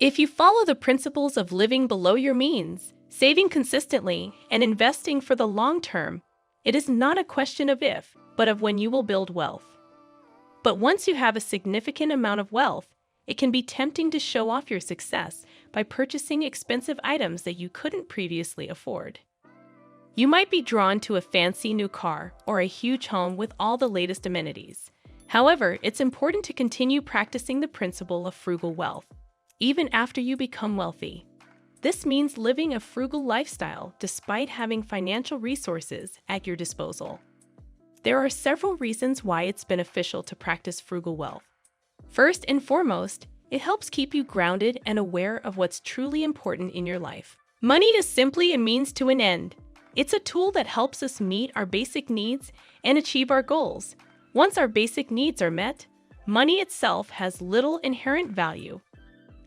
If you follow the principles of living below your means, saving consistently, and investing for the long term, it is not a question of if, but of when you will build wealth. But once you have a significant amount of wealth, it can be tempting to show off your success by purchasing expensive items that you couldn't previously afford. You might be drawn to a fancy new car or a huge home with all the latest amenities. However, it's important to continue practicing the principle of frugal wealth, even after you become wealthy. This means living a frugal lifestyle despite having financial resources at your disposal. There are several reasons why it's beneficial to practice frugal wealth. First and foremost, it helps keep you grounded and aware of what's truly important in your life. Money is simply a means to an end. It's a tool that helps us meet our basic needs and achieve our goals. Once our basic needs are met, money itself has little inherent value.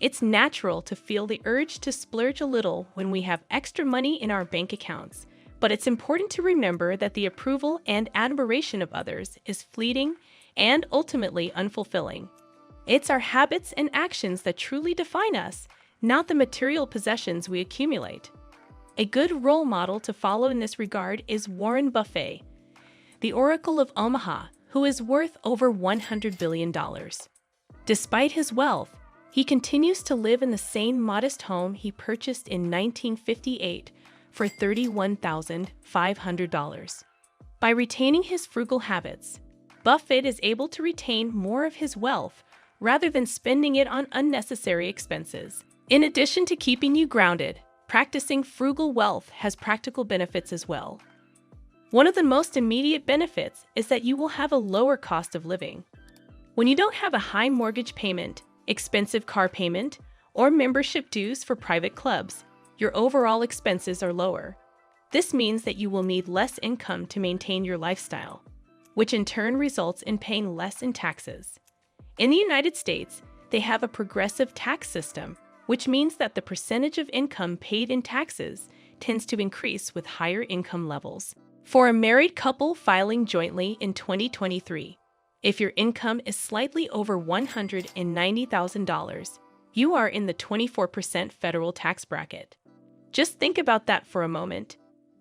It's natural to feel the urge to splurge a little when we have extra money in our bank accounts, but it's important to remember that the approval and admiration of others is fleeting and ultimately unfulfilling. It's our habits and actions that truly define us, not the material possessions we accumulate. A good role model to follow in this regard is Warren Buffett, the Oracle of Omaha, who is worth over $100 billion. Despite his wealth, he continues to live in the same modest home he purchased in 1958 for $31,500. By retaining his frugal habits, Buffett is able to retain more of his wealth rather than spending it on unnecessary expenses. In addition to keeping you grounded, practicing frugal wealth has practical benefits as well. One of the most immediate benefits is that you will have a lower cost of living. When you don't have a high mortgage payment, expensive car payment, or membership dues for private clubs, your overall expenses are lower. This means that you will need less income to maintain your lifestyle, which in turn results in paying less in taxes. In the United States, they have a progressive tax system, which means that the percentage of income paid in taxes tends to increase with higher income levels. For a married couple filing jointly in 2023, if your income is slightly over $190,000, you are in the 24% federal tax bracket. Just think about that for a moment.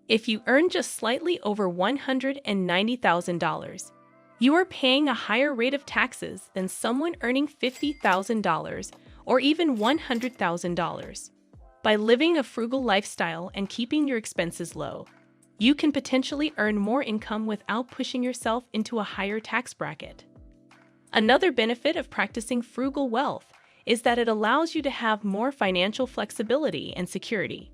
If you earn just slightly over $190,000, you are paying a higher rate of taxes than someone earning $50,000 or even $100,000. By living a frugal lifestyle and keeping your expenses low, you can potentially earn more income without pushing yourself into a higher tax bracket. Another benefit of practicing frugal wealth is that it allows you to have more financial flexibility and security.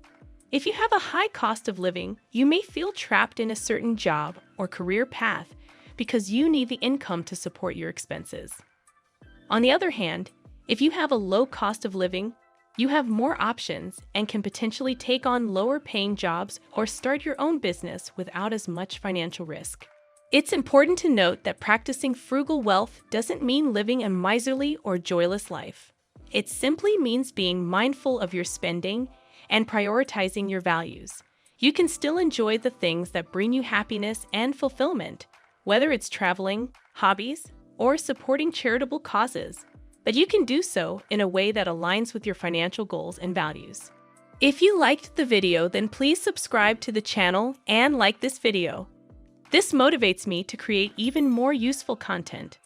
If you have a high cost of living, you may feel trapped in a certain job or career path because you need the income to support your expenses. On the other hand, if you have a low cost of living, you have more options and can potentially take on lower-paying jobs or start your own business without as much financial risk. It's important to note that practicing frugal wealth doesn't mean living a miserly or joyless life. It simply means being mindful of your spending and prioritizing your values. You can still enjoy the things that bring you happiness and fulfillment, whether it's traveling, hobbies, or supporting charitable causes, but you can do so in a way that aligns with your financial goals and values. If you liked the video, then please subscribe to the channel and like this video. This motivates me to create even more useful content.